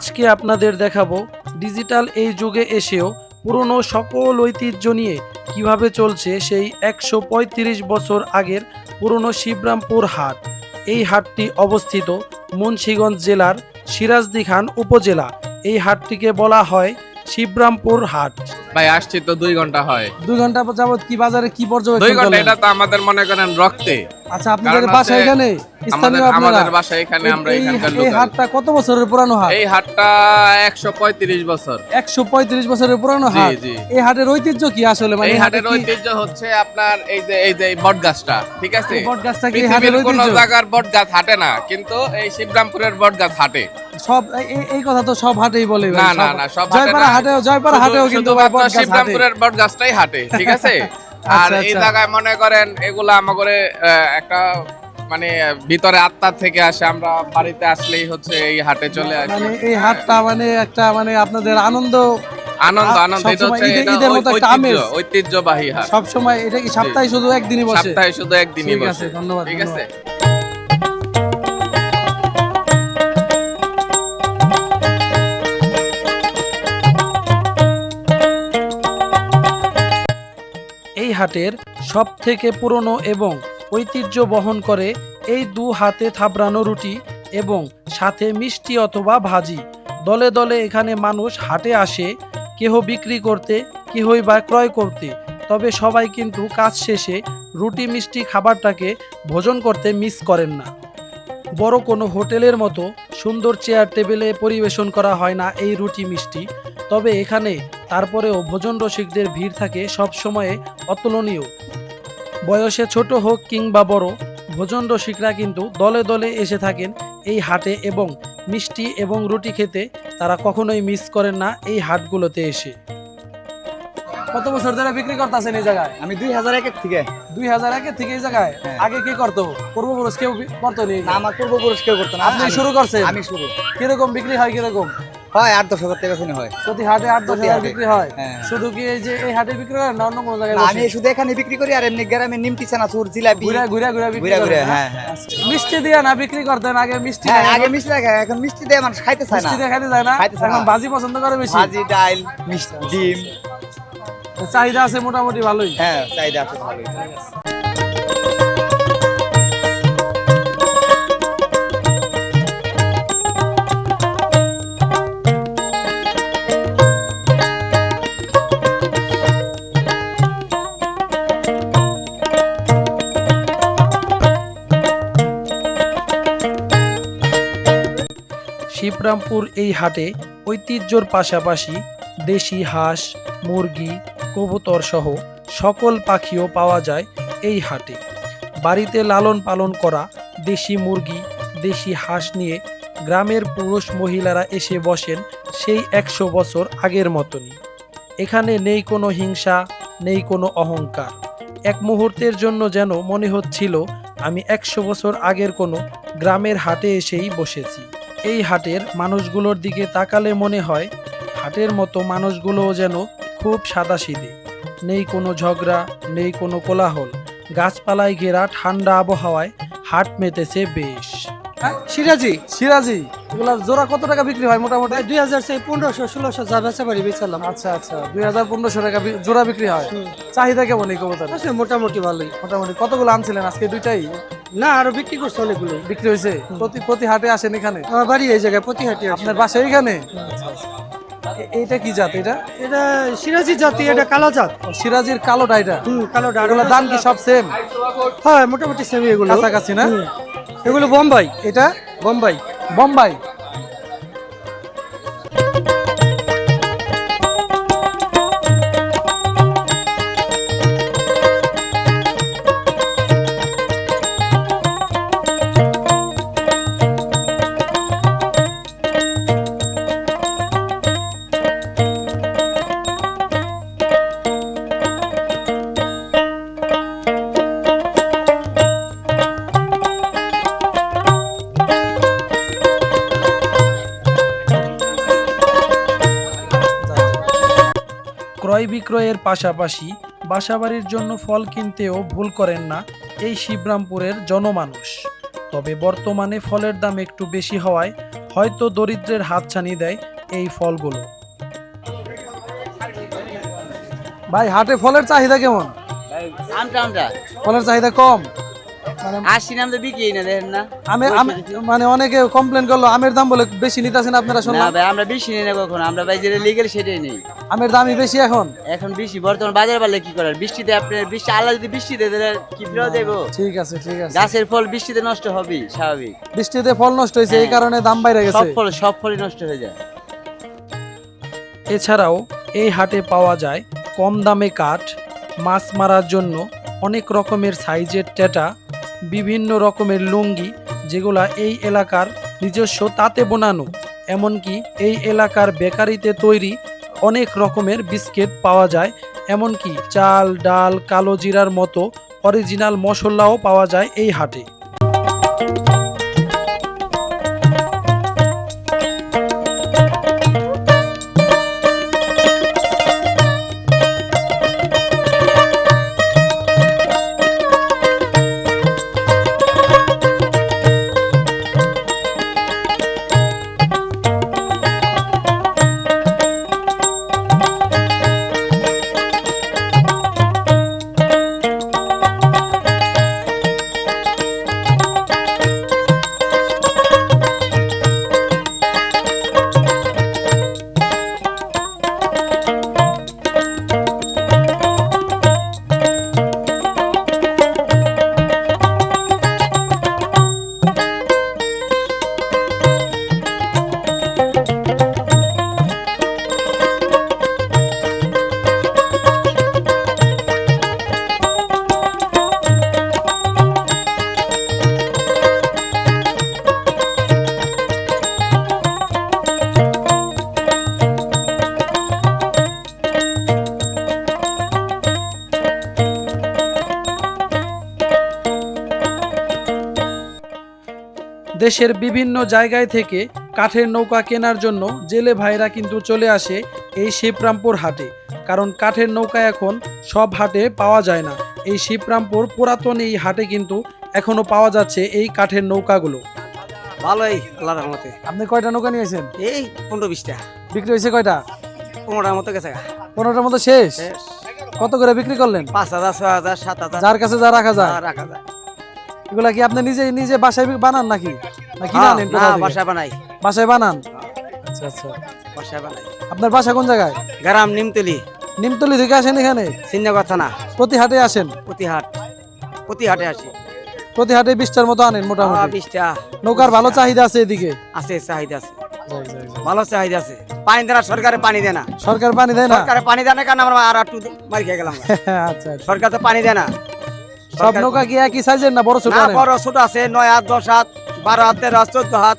আজকে আপনাদের দেখাবো ডিজিটাল এই যুগে এসেও পুরনো সকল ঐতিহ্য নিয়ে কিভাবে চলছে সেই ১৩৫ বছর আগের পুরনো শিবরামপুর হাট। এই হাটটি অবস্থিত মুন্সিগঞ্জ জেলার সিরাজদি খান উপজেলা। এই হাটটিকে বলা হয় শিবরামপুর হাট। ভাই আসছি তো 2 ঘন্টা হয়। 2 ঘন্টা যাবত কি বাজারে কি 2 পর্যবেক্ষণ ঘন্টা করলেন? এটা তো আমাদের মনে করেন রক্তে। আচ্ছা, আপনাদের কারণ বাসা হচ্ছে এখানে স্থানীয় আপনারা? আমাদের বাসা এখানে, আমরা এখানকার এই লোকাল। হাটটা কত বছরের পুরানো হাট? এই হাটটা 135 বছর। 135 বছরের পুরানো জি, হাট। জি। এই হাটের ঐতিহ্য কি আসলে? মানে এই হাটের কি- ঐতিহ্য হচ্ছে আপনার এই বটগাছটা, ঠিক আছে? এই বটগাছটা কি এই হাটের পৃথিবীর কোনো ঐতিহ্য? জায়গার বটগাছ হাটে না, কিন্তু এই শিবরামপুরের বটগাছ হাটে। সব এই কথা তো সব হাটেই বলে ভাই। না সব হাটে জয়পাড়া না। হাটেও কিন্তু ভাই শুধুমাত্র বটগাছ হাটে। শিবরামপুরের বটগাছটাই হাটে, ঠিক আছে? আর আচ্ছা, এই আচ্ছা। জায়গায় মনে করেন এগুলা আমাগরে একটা মানে ভিতরে আত্মা থেকে আসে। আমরা বাড়িতে আসলেই হচ্ছে এই হাটে চলে আসি। মানে এই হাটটা মানে একটা মানে আপনাদের আনন্দ আনন্দ আনন্দ, এটা সবসময় হচ্ছে এটা ঈদের মতো একটা আমেজ। ঐতিহ্যবাহী হাট। সব সময় এটা কি সপ্তাহে শুধু একদিনই বসে? সপ্তাহে শুধু একদিনই ঠিক আছে, বসে। ধন্যবাদ, ঠিক আছে। এই হাটের সবথেকে পুরনো এবং ঐতিহ্য বহন করে এই দু হাতে থাবড়ানো রুটি এবং সাথে মিষ্টি অথবা ভাজি। দলে দলে এখানে মানুষ হাটে আসে, কেহ বিক্রি করতে, কেহই বা ক্রয় করতে। তবে সবাই কিন্তু কাজ শেষে রুটি মিষ্টি খাবারটাকে ভোজন করতে মিস করেন না। বড় কোনো হোটেলের মতো সুন্দর চেয়ার টেবিলে পরিবেশন করা হয় না এই রুটি মিষ্টি। তবে এখানে তারপরেও ভোজন রসিকদের ভিড় থাকে সব সময়ে অতুলনীয়। বয়সে ছোট হোক কিংবা বড়, ভোজন রসিকরা কিন্তু দলে দলে এসে থাকেন এই হাটে এবং মিষ্টি এবং রুটি খেতে তারা কখনোই মিস করেন না এই হাটগুলোতে এসে। কত বছর ধরে বিক্রি করতেছেন এই জায়গায়? আমি 2001 থেকে। 2001 থেকে এই জায়গায়? হ্যাঁ। আগে কি করতো? পূর্বপুরুষ কেউ করতো নি? না, আমার পূর্বপুরুষ কেউ করতো না। আপনি শুরু করছেন? আমি শুরু। কিরকম বিক্রি হয়? কিরকম হয় 8-10 হাজার টাকা শুনে হয়। প্রতি হাটে 8-10 প্রতি হাজার হাটে। বিক্রি হয়? হ্যাঁ। শুধু কি এই যে এই হাটে বিক্রি করেন না অন্য কোনো জায়গায় না, বসে? আমি শুধু এখানে বিক্রি করি, আর এমনি গ্রামে নিমতি চানাচুর জিলাপি ঘুরে ঘুরে ঘুরে বিক্রি ঘুরে ঘুরে, করেন না? হ্যাঁ, হ্যাঁ। আচ্ছা। মিষ্টি দিয়ে না বিক্রি করতেন আগে? মিষ্টি হ্যাঁ, নাই, আগে এখন মিষ্টি লাগে, এখন মিষ্টি দিয়ে মানুষ খাইতে চায় না। মিষ্টি দিয়ে খাইতে যায় না, খাইতে চায় এখন না। ভাজি পছন্দ করে বেশি। ভাজি, ডাল, মিষ্টি, ডিম। চাহিদা আছে মোটামুটি ভালোই। হ্যাঁ, চাহিদা আছে ভালোই। শিবরামপুর এই হাটে ঐতিহ্যর পাশাপাশি দেশি হাঁস, মুরগি, কবুতর সহ সকল পাখিও পাওয়া যায় এই হাটে। বাড়িতে লালন পালন করা দেশি মুরগি, দেশি হাঁস নিয়ে গ্রামের পুরুষ মহিলারা এসে বসেন সেই 100 বছর আগের মতনই। এখানে নেই কোনো হিংসা, নেই কোনো অহংকার। এক মুহূর্তের জন্য যেন মনে হচ্ছিল আমি 100 বছর আগের কোনো গ্রামের হাটে এসেই বসেছি। এই হাটের মানুষগুলোর দিকে তাকালে মনে হয় হাটের মতো মানুষগুলোও যেন খুব সাদাসিধে। নেই কোনো ঝগড়া, নেই কোনো কোলাহল। গাছপালায় ঘেরা ঠান্ডা আবহাওয়ায় হাট মেতেছে বেশ। সিরাজি সিরাজি এগুলা জোড়া কত টাকা বিক্রি হয় মোটামুটি? 2015-1600 যা বেচা বাড়ি বেচালাম। আচ্ছা আচ্ছা, 2000-1500 টাকা জোড়া বিক্রি হয়। চাহিদা কেমন এই কবুতর? আছে মোটামুটি ভালোই। মোটামুটি কতগুলো আনছিলেন আজকে? দুইটাই না, আরো বিক্রি করছে অনেকগুলো। বিক্রি হয়েছে? প্রতি হাটে আসেন এখানে? আমার বাড়ি এই জায়গায় প্রতিহাটি। আপনার বাসা এইখানে? এইটা কি জাত? এটা এটা সিরাজি জাতি, এটা কালো জাত। সিরাজির কালোটা এটা? কালোটা। এগুলোর দাম কি সব সেম? হ্যাঁ, মোটামুটি সেমি এগুলো। কাছাকাছি না? এগুলো বোম্বাই। এটা বোম্বাই। বোম্বাই। ক্রয় বিক্রয়ের পাশাপাশি বাসাবাড়ির জন্য ফল কিনতেও ভুল করেন না এই শিবরামপুরের জনমানুষ। তবে বর্তমানে ফলের দাম একটু বেশি হওয়ায় হয়তো দরিদ্রের হাতছানি দেয় এই ফলগুলো। ভাই হাটে ফলের চাহিদা কেমন? আমটা ফলের চাহিদা কম, আসি নাম তো বিক্রি না দেখেন না। আমি মানে অনেকে কমপ্লেন করলো আমের দাম বলে বেশি নিতেছেন আপনারা, না শুনলাম। ভাই আমরা বেশি নেই না কখন, আমরা ভাই যেটা লিগেল সেটাই নেই। আমের দামই বেশি এখন। এখন বেশি বর্তমান বাজার বাড়লে কি করার, বৃষ্টিতে আপনার বৃষ্টি আল্লাহ যদি বৃষ্টি দেয় তাহলে কি ফেরত যাবো? ঠিক আছে ঠিক আছে, গাছের ফল বৃষ্টিতে নষ্ট হবেই স্বাভাবিক। বৃষ্টিতে ফল নষ্ট হয়েছে এই কারণে দাম বাইরে সব গেছে। সব ফলই নষ্ট হয়ে যায়। এছাড়াও এই হাটে পাওয়া যায় কম দামে কাঠ, মাছ মারার জন্য অনেক রকমের সাইজের টেটা, বিভিন্ন রকমের লুঙ্গি যেগুলা এই এলাকার নিজস্ব তাঁতে বোনানো, এমনকি এই এলাকার বেকারিতে তৈরি অনেক রকমের বিস্কিট পাওয়া যায়, এমনকি চাল ডাল কালো জিরার মতো অরিজিনাল মশলাও পাওয়া যায় এই হাটে। দেশের বিভিন্ন জায়গায় থেকে কাঠের নৌকা কেনার জন্য জেলে ভাইরা কিন্তু চলে আসে এই শিবরামপুর হাটে, কারণ কাঠের নৌকা এখন সব হাটে পাওয়া যায় না। এই শিবরামপুর পুরাতন এই হাটে কিন্তু এখনো পাওয়া যাচ্ছে এই কাঠের নৌকাগুলো। ভালোই আল্লাহর রহমতে। আপনি কয়টা নৌকা নিয়েছেন? এই 15-20টা বিক্রি হয়েছে কয়টা? 15টার মতো গেছে। 15টার মতো শেষ। কত করে বিক্রি করলেন? 5,000 6,000 7,000 যার কাছে যা রাখা যায় রাখা যায়। এগুলা কি আপনি নিজে নিজে বাসায় বানান নাকি না কিনে আনেন? না কোথা থেকে? বাসায় বানাই। বাসায় বানান। আচ্ছা আচ্ছা, বাসায় বানাই। আপনার বাসা কোন জায়গায়? গ্রাম নিমতলি, নিমতলি থেকে আসেন এখানে? সিন্নগর থানা। প্রতি হাটে আসেন? প্রতি হাটে আসি। প্রতি হাটে 20টার মতো আনেন মোটামুটি? 20টা। নৌকার ভালো চাহিদা আছে এদিকে? আছে, চাহিদা আছে, ভালো চাহিদা আছে। পানি দেয় না, সরকারে পানি দেয় না। সরকার পানি দেয় না? সরকারে পানি দেয় না কারণ আমরা আর একটু মার খেয়ে গেলাম। আচ্ছা আচ্ছা। সরকার তো পানি দেয় না। সব নৌকা কি একই সাইজের না বড় ছোট? না, বড় ছোট আছে, 9 হাত 10 হাত 12 হাত 13 হাত 14 হাত